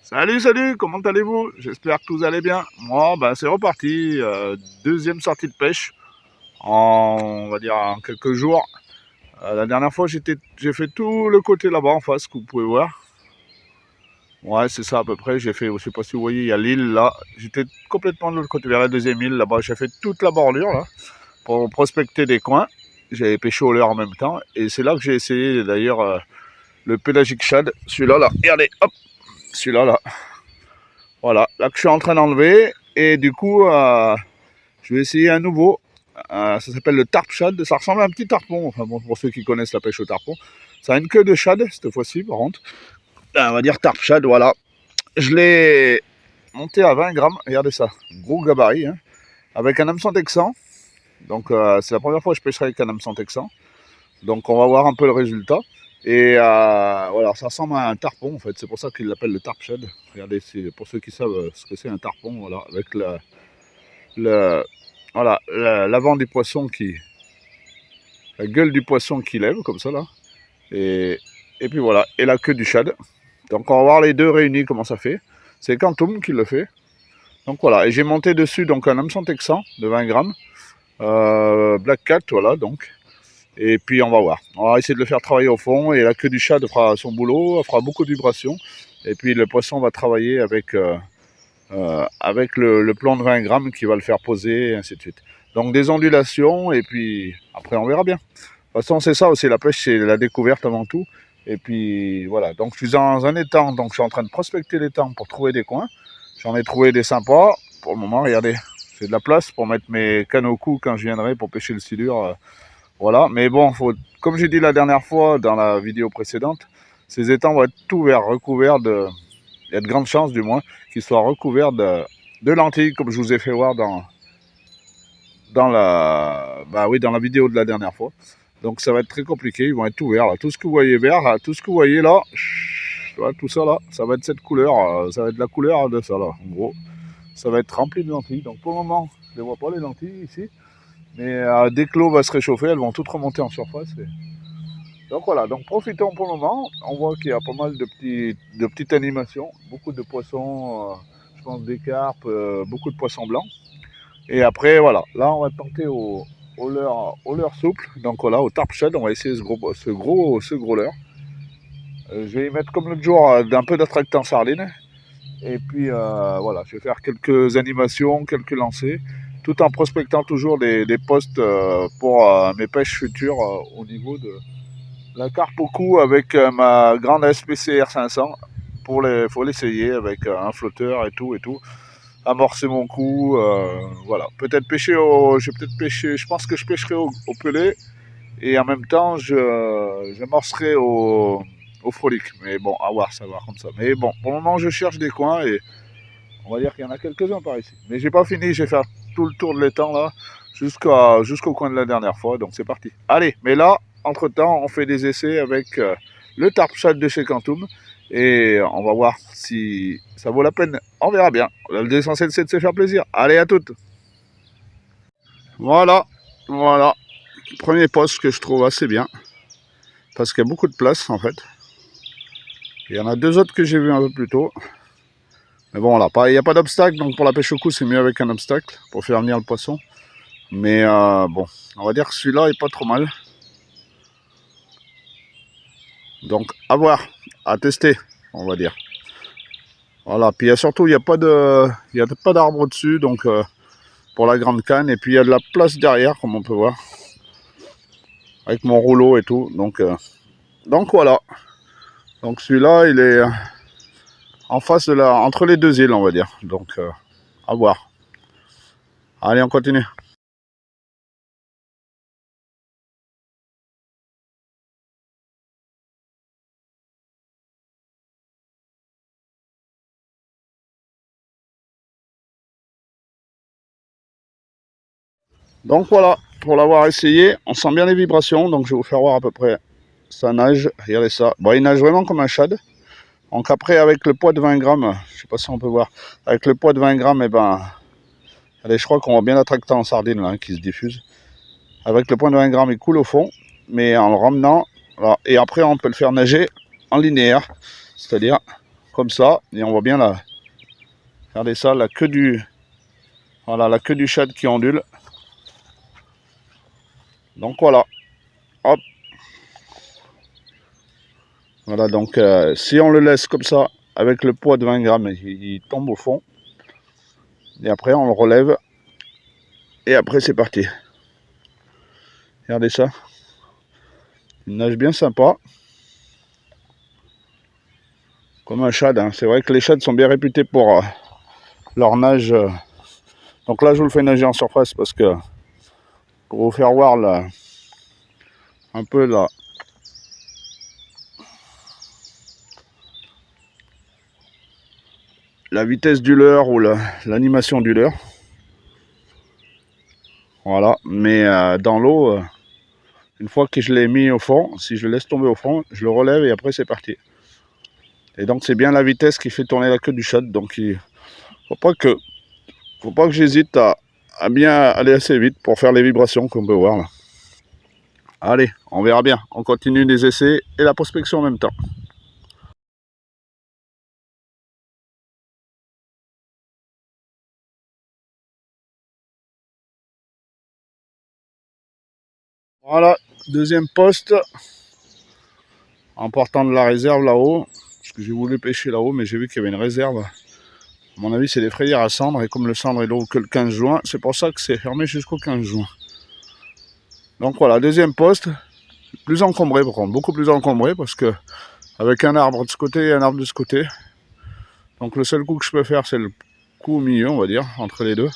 Salut, salut, comment allez-vous? J'espère que vous allez bien. Moi, c'est reparti. Deuxième sortie de pêche on va dire, en quelques jours. La dernière fois, j'ai fait tout le côté là-bas en face, que vous pouvez voir. Ouais, c'est ça à peu près. J'ai fait, je sais pas si vous voyez, il y a l'île là. J'étais complètement de l'autre côté, vers la deuxième île là-bas. J'ai fait toute la bordure là pour prospecter des coins. J'avais pêché au leurre en même temps. Et c'est là que j'ai essayé d'ailleurs le pélagique shad. Celui-là, là. Regardez, hop, celui-là, là. Voilà, là que je suis en train d'enlever. Et du coup, je vais essayer un nouveau. Ça s'appelle le tarp shad. Ça ressemble à un petit tarpon. Enfin bon, pour ceux qui connaissent la pêche au tarpon. Ça a une queue de shad cette fois-ci, par contre. On va dire tarp shad, voilà. Je l'ai monté à 20 grammes. Regardez ça. Gros gabarit. Hein, avec un hameçon texan. Donc, c'est la première fois que je pêcherai avec un hameçon texan. Donc, on va voir un peu le résultat. Et voilà, ça ressemble à un tarpon en fait. C'est pour ça qu'ils l'appellent le tarp shad. Regardez, c'est pour ceux qui savent ce que c'est un tarpon. Voilà, avec voilà, l'avant du poisson la gueule du poisson qui lève comme ça là, et puis voilà, et la queue du shad. Donc on va voir les deux réunis comment ça fait. C'est Quantum qui le fait. Donc voilà, et j'ai monté dessus donc un hameçon texan de 20 grammes, Black Cat, voilà donc. Et puis on va voir. On va essayer de le faire travailler au fond et la queue du shad fera son boulot, elle fera beaucoup de vibrations. Et puis le poisson va travailler avec le plan de 20 grammes qui va le faire poser, et ainsi de suite. Donc des ondulations, et puis après on verra bien. De toute façon, c'est ça aussi, la pêche, c'est la découverte avant tout. Et puis voilà, donc je suis dans un étang, donc je suis en train de prospecter l'étang pour trouver des coins. J'en ai trouvé des sympas. Pour le moment, regardez, j'ai de la place pour mettre mes cannes au cou quand je viendrai pour pêcher le silure. Voilà, mais bon, comme j'ai dit la dernière fois dans la vidéo précédente, ces étangs vont être tout verts, recouverts de... Il y a de grandes chances, du moins, qu'ils soient recouverts de lentilles, comme je vous ai fait voir dans la vidéo de la dernière fois. Donc ça va être très compliqué, ils vont être tout verts. Là. Tout ce que vous voyez vert, tout ce que vous voyez là, tout ça là, ça va être cette couleur, ça va être la couleur de ça là, en gros. Ça va être rempli de lentilles. Donc pour le moment, je ne les vois pas les lentilles ici. Mais dès que l'eau va se réchauffer, elles vont toutes remonter en surface. Donc voilà, donc profitons pour le moment. On voit qu'il y a pas mal de petites animations, beaucoup de poissons, je pense des carpes, beaucoup de poissons blancs. Et après, voilà, là on va tenter au leurre souple. Donc voilà, au tarp shad, on va essayer ce gros leurre. Je vais y mettre comme l'autre jour d'un peu d'attractant sardine. Et puis voilà, je vais faire quelques animations, quelques lancers, tout en prospectant toujours des postes pour mes pêches futures au niveau de la carpe au cou avec ma grande SPC R500. Faut l'essayer avec un flotteur et tout. Amorcer mon coup, voilà. Peut-être pêcher je pense que je pêcherai au pelé et en même temps j'amorcerai au frolic. Mais bon, à voir, ça va comme ça. Mais bon, pour le moment je cherche des coins et on va dire qu'il y en a quelques-uns par ici. Mais j'ai pas fini, je vais faire tout le tour de l'étang là, jusqu'au coin de la dernière fois, donc c'est parti. Allez, mais là, entre-temps, on fait des essais avec le tarp shad de chez Quantum. Et on va voir si ça vaut la peine. On verra bien. L'essentiel, c'est de se faire plaisir. Allez, à toutes. Voilà, voilà. Premier poste que je trouve assez bien. Parce qu'il y a beaucoup de place, en fait. Il y en a deux autres que j'ai vus un peu plus tôt. Mais bon, là, il n'y a pas d'obstacle. Donc pour la pêche au cou, c'est mieux avec un obstacle pour faire venir le poisson. Mais bon, on va dire que celui-là est pas trop mal. Donc à voir, à tester, on va dire. Voilà, puis surtout, il n'y a pas d'arbre au-dessus, donc pour la grande canne. Et puis il y a de la place derrière, comme on peut voir. Avec mon rouleau et tout. Donc voilà. Donc celui-là, il est en face entre les deux îles, on va dire. Donc à voir. Allez, on continue. Donc voilà, pour l'avoir essayé, on sent bien les vibrations. Donc je vais vous faire voir à peu près. Ça nage, regardez ça. Bon, il nage vraiment comme un shad. Donc après, avec le poids de 20 grammes, je sais pas si on peut voir, avec le poids de 20 grammes, et ben, allez, je crois qu'on voit bien l'attractant en sardine là, qui se diffuse. Avec le poids de 20 grammes, il coule au fond, mais en le ramenant, voilà. Et après, on peut le faire nager en linéaire, c'est-à-dire comme ça, et on voit bien là, regardez ça, la queue du, voilà, la queue du shad qui ondule. Donc voilà, hop, voilà, donc si on le laisse comme ça, avec le poids de 20 grammes, il tombe au fond, et après on le relève, et après c'est parti. Regardez ça, une nage bien sympa, comme un shad, hein. C'est vrai que les shads sont bien réputés pour leur nage. Donc là je vous le fais nager en surface parce que pour vous faire voir là, un peu la vitesse du leurre ou l'animation du leurre. Voilà, mais dans l'eau, une fois que je l'ai mis au fond, si je le laisse tomber au fond, je le relève et après c'est parti. Et donc c'est bien la vitesse qui fait tourner la queue du shad. Donc il faut pas que j'hésite à bien aller assez vite pour faire les vibrations qu'on peut voir là. Allez, on verra bien. On continue les essais et la prospection en même temps. Voilà, deuxième poste, en partant de la réserve là-haut, parce que j'ai voulu pêcher là-haut, mais j'ai vu qu'il y avait une réserve. À mon avis, c'est des frayères à cendre, et comme le cendre est l'eau que le 15 juin, c'est pour ça que c'est fermé jusqu'au 15 juin. Donc voilà, deuxième poste, plus encombré par contre, beaucoup plus encombré, parce que avec un arbre de ce côté et un arbre de ce côté. Donc le seul coup que je peux faire, c'est le coup au milieu, on va dire, entre les deux.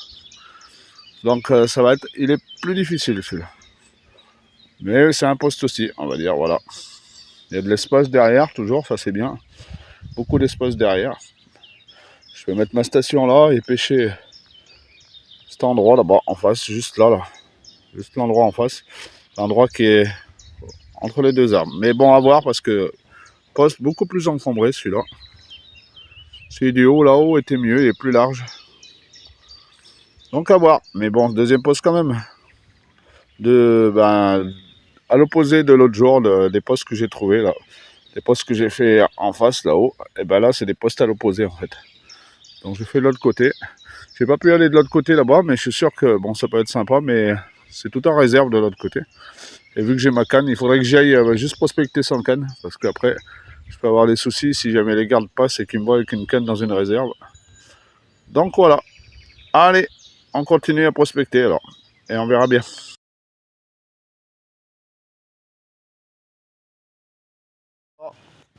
Donc ça va être, il est plus difficile celui-là. Mais c'est un poste aussi, on va dire, voilà. Il y a de l'espace derrière, toujours, ça c'est bien. Beaucoup d'espace derrière. Je vais mettre ma station là et pêcher cet endroit là-bas, en face, juste là, là. Juste l'endroit en face. L'endroit qui est entre les deux arbres. Mais bon, à voir parce que poste beaucoup plus encombré celui-là. Celui du haut là-haut était mieux, il est plus large. Donc à voir. Mais bon, deuxième poste quand même. À l'opposé de l'autre jour, des postes que j'ai trouvés là. Les postes que j'ai fait en face là-haut. Et ben là, c'est des postes à l'opposé en fait. Donc je fais de l'autre côté. J'ai pas pu aller de l'autre côté là-bas, mais je suis sûr que bon, ça peut être sympa, mais c'est tout en réserve de l'autre côté. Et vu que j'ai ma canne, il faudrait que j'aille juste prospecter sans canne, parce qu'après, je peux avoir des soucis si jamais les gardes passent et qu'ils me voient avec une canne dans une réserve. Donc voilà. Allez, on continue à prospecter alors. Et on verra bien.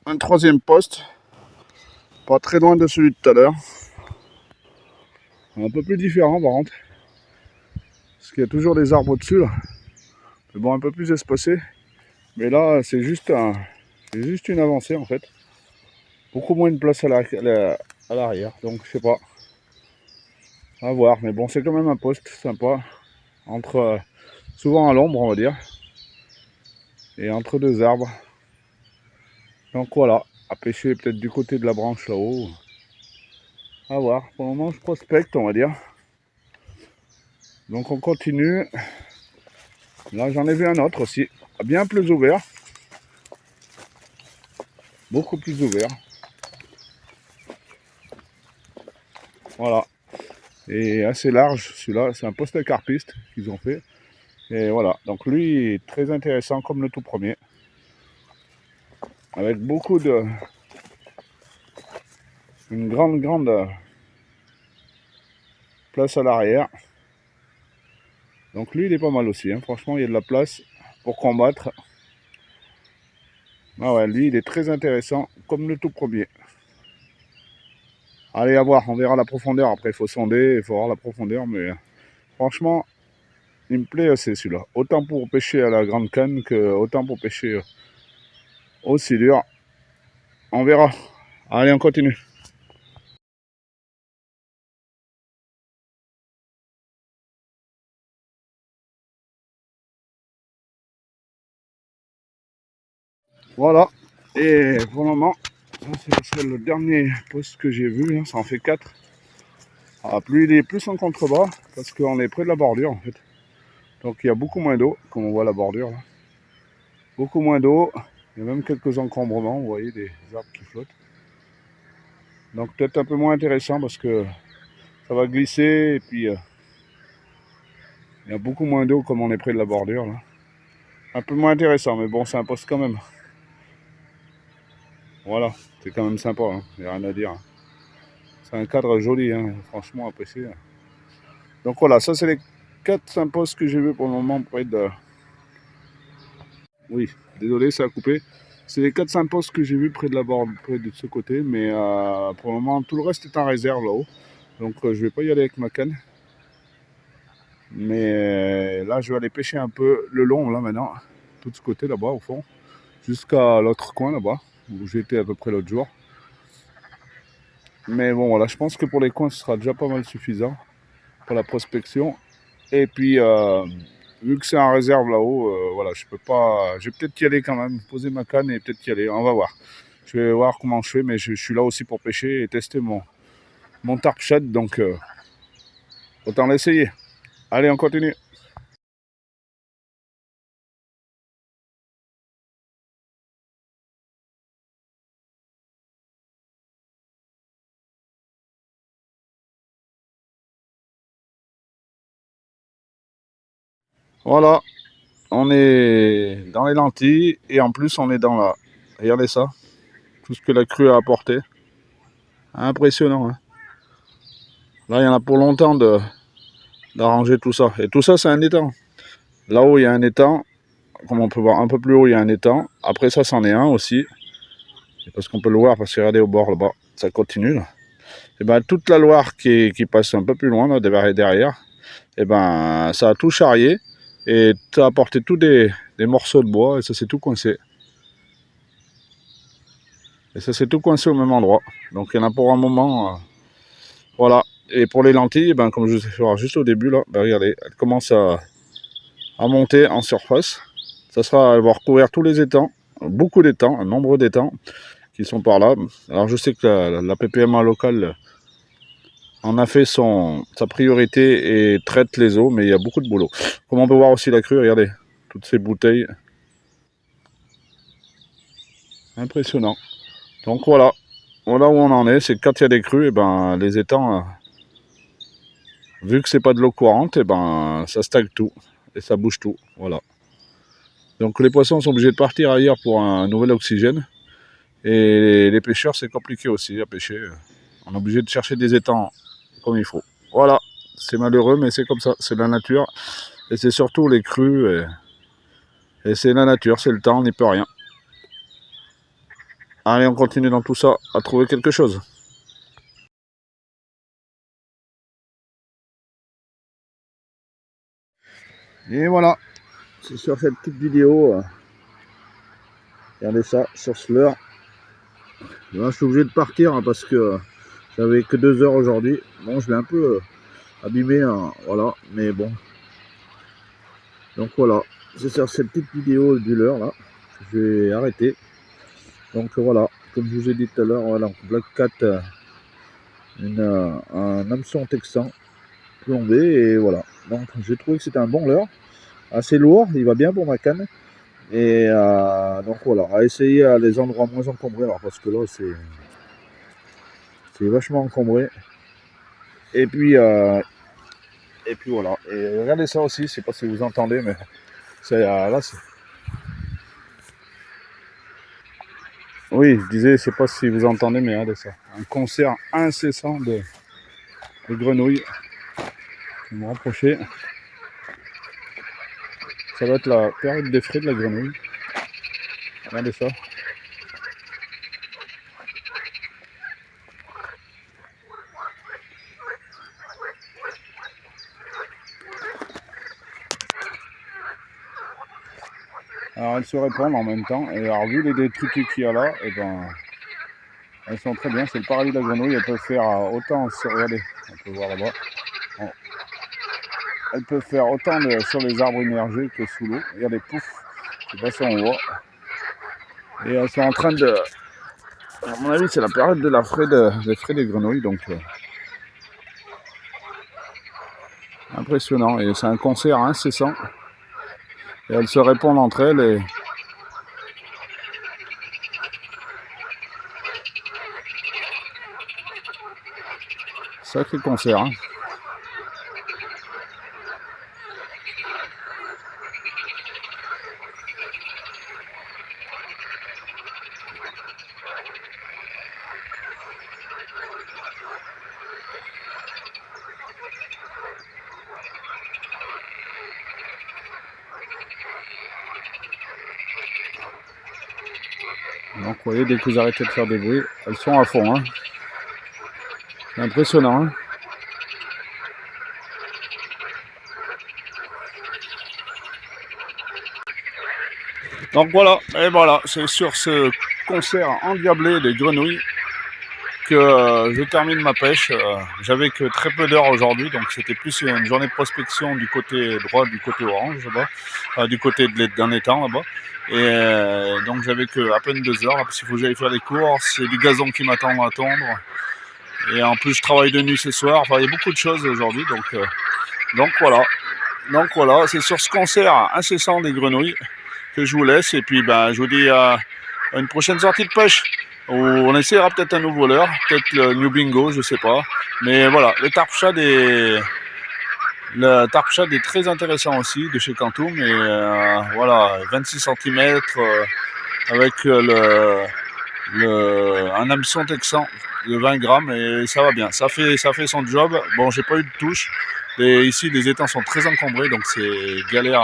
Un troisième poste, pas très loin de celui de tout à l'heure. Un peu plus différent par contre. Parce qu'il y a toujours des arbres au-dessus là. Mais bon, un peu plus espacé. Mais là, c'est juste une avancée en fait. Beaucoup moins de place à l'arrière. Donc je sais pas. À voir. Mais bon, c'est quand même un poste sympa. Entre souvent à l'ombre, on va dire. Et entre deux arbres. Donc voilà. À pêcher peut-être du côté de la branche là-haut. À voir. Pour le moment, je prospecte, on va dire. Donc on continue. Là, j'en ai vu un autre aussi. Bien plus ouvert. Beaucoup plus ouvert. Voilà. Et assez large, celui-là. C'est un poste à carpiste qu'ils ont fait. Et voilà. Donc lui, est très intéressant comme le tout premier. Avec beaucoup de... Une grande place à l'arrière. Donc lui, il est pas mal aussi. Hein. Franchement, il y a de la place pour combattre. Ah ouais, lui, il est très intéressant, comme le tout premier. Allez, à voir, on verra la profondeur. Après, il faut sonder, il faut voir la profondeur. Mais franchement, il me plaît assez celui-là. Autant pour pêcher à la grande canne que autant pour pêcher au silure. On verra. Allez, on continue. Voilà. Et pour le moment, ça serait le dernier poste que j'ai vu. Hein. Ça en fait 4. Ah, plus il est plus en contrebas parce qu'on est près de la bordure en fait. Donc il y a beaucoup moins d'eau, comme on voit la bordure là. Beaucoup moins d'eau. Il y a même quelques encombrements, vous voyez, des arbres qui flottent. Donc peut-être un peu moins intéressant parce que ça va glisser et puis il y a beaucoup moins d'eau comme on est près de la bordure là. Un peu moins intéressant, mais bon, c'est un poste quand même. Voilà, c'est quand même sympa, hein. Il n'y a rien à dire, hein. C'est un cadre joli, hein, franchement apprécié. Donc voilà, ça c'est les 4-5 postes que j'ai vus pour le moment près de... Oui, désolé, ça a coupé. C'est les 4-5 postes que j'ai vus près de la borne, près de ce côté, mais pour le moment, tout le reste est en réserve là-haut. Donc je vais pas y aller avec ma canne. Mais là, je vais aller pêcher un peu le long, là maintenant, tout ce côté là-bas au fond, jusqu'à l'autre coin là-bas, où j'étais à peu près l'autre jour. Mais bon, voilà, je pense que pour les coins, ce sera déjà pas mal suffisant pour la prospection. Et puis, vu que c'est en réserve là-haut, voilà, je peux pas. Je vais peut-être y aller quand même, poser ma canne et peut-être y aller. On va voir. Je vais voir comment je fais, mais je suis là aussi pour pêcher et tester mon tarp shad, donc autant l'essayer. Allez, on continue. Voilà, on est dans les lentilles et en plus on est dans la... Regardez ça, tout ce que la crue a apporté. Impressionnant, hein. Là, il y en a pour longtemps d'arranger tout ça. Et tout ça, c'est un étang. Là-haut, il y a un étang. Comme on peut voir un peu plus haut, il y a un étang. Après ça, c'en est un aussi. Parce qu'on peut le voir, parce que regardez au bord là-bas, ça continue là. Et ben toute la Loire qui passe un peu plus loin là, derrière, et ben ça a tout charrié et ça a apporté tous des morceaux de bois et ça s'est tout coincé. Et ça s'est tout coincé au même endroit. Donc il y en a pour un moment. Voilà. Et pour les lentilles, ben, comme je vous ai fait voir juste au début, là, ben, regardez, elles commencent à monter en surface. Ça sera, elles vont recouvrir tous les étangs, beaucoup d'étangs, un nombre d'étangs qui sont par là. Alors je sais que la PPMA locale en a fait sa priorité et traite les eaux, mais il y a beaucoup de boulot. Comme on peut voir aussi la crue, regardez, toutes ces bouteilles. Impressionnant. Donc voilà, voilà où on en est, c'est que quand il y a des crues, et ben, les étangs, vu que c'est pas de l'eau courante, et ben, ça stagne tout et ça bouge tout. Voilà. Donc les poissons sont obligés de partir ailleurs pour un nouvel oxygène. Et les pêcheurs, c'est compliqué aussi à pêcher. On est obligé de chercher des étangs comme il faut. Voilà, c'est malheureux, mais c'est comme ça, c'est la nature. Et c'est surtout les crues. Et c'est la nature, c'est le temps, on n'y peut rien. Allez, on continue dans tout ça à trouver quelque chose. Et voilà, c'est sur cette petite vidéo. Regardez ça, sur ce leurre. Là, je suis obligé de partir hein, parce que j'avais que 2 heures aujourd'hui. Bon, je l'ai un peu abîmé, hein, voilà, mais bon. Donc voilà, c'est sur cette petite vidéo du leurre là. Je vais arrêter. Donc voilà, comme je vous ai dit tout à l'heure, voilà, Black Cat, un hameçon texan plombé et voilà. Donc j'ai trouvé que c'était un bon leurre, assez lourd, il va bien pour ma canne. Et donc voilà, à essayer à les endroits moins encombrés, alors parce que là c'est vachement encombré. Et puis voilà. Et regardez ça aussi, je sais pas si vous entendez, mais c'est là c'est. Oui, je disais, je sais pas si vous entendez, mais regardez ça. Un concert incessant de grenouilles. Je vais me rapprocher. Ça va être la période des frais de la grenouille. Regardez ça. Alors elles se répondent en même temps. Et alors vu les détritus qu'il y a là, et ben elles sont très bien. C'est le paradis de la grenouille. Elles peuvent faire autant sur. Regardez, on peut voir là-bas. Bon. Elles peuvent faire autant sur les arbres immergés que sous l'eau. Regardez, pouf. Je sais pas si on voit. Et elles sont en train de. À mon avis, c'est la période de la frais des frais des grenouilles, donc impressionnant. Et c'est un concert incessant. Et elles se répondent entre elles et Sacré concert, hein. Donc vous voyez, dès que vous arrêtez de faire des bruits, elles sont à fond, hein. C'est impressionnant, hein. Donc voilà, et voilà, c'est sur ce concert endiablé des grenouilles que je termine ma pêche. J'avais que très peu d'heures aujourd'hui, donc c'était plus une journée de prospection du côté droit, du côté orange là-bas, du côté d'un étang là-bas. Et donc j'avais que à peine 2 heures, là, parce qu'il faut que j'aille faire les courses, c'est du gazon qui m'attend à tondre. Et en plus je travaille de nuit ce soir, enfin il y a beaucoup de choses aujourd'hui, donc voilà. Donc voilà, c'est sur ce concert incessant des grenouilles que je vous laisse, et puis ben, je vous dis à une prochaine sortie de pêche où on essaiera peut-être un nouveau leurre, peut-être le New Bingo, je sais pas. Mais voilà, le tarp-shad est très intéressant aussi de chez Quantum, et voilà, 26 cm avec un hameçon texan de 20 grammes, et ça va bien, ça fait son job. Bon, j'ai pas eu de touche, et ici les étangs sont très encombrés, donc c'est galère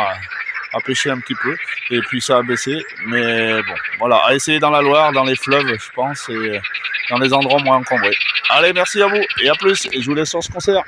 à pêcher un petit peu, et puis ça a baissé, mais bon, voilà, à essayer dans la Loire, dans les fleuves, je pense, et dans les endroits moins encombrés. Allez, merci à vous, et à plus, et je vous laisse sur ce concert.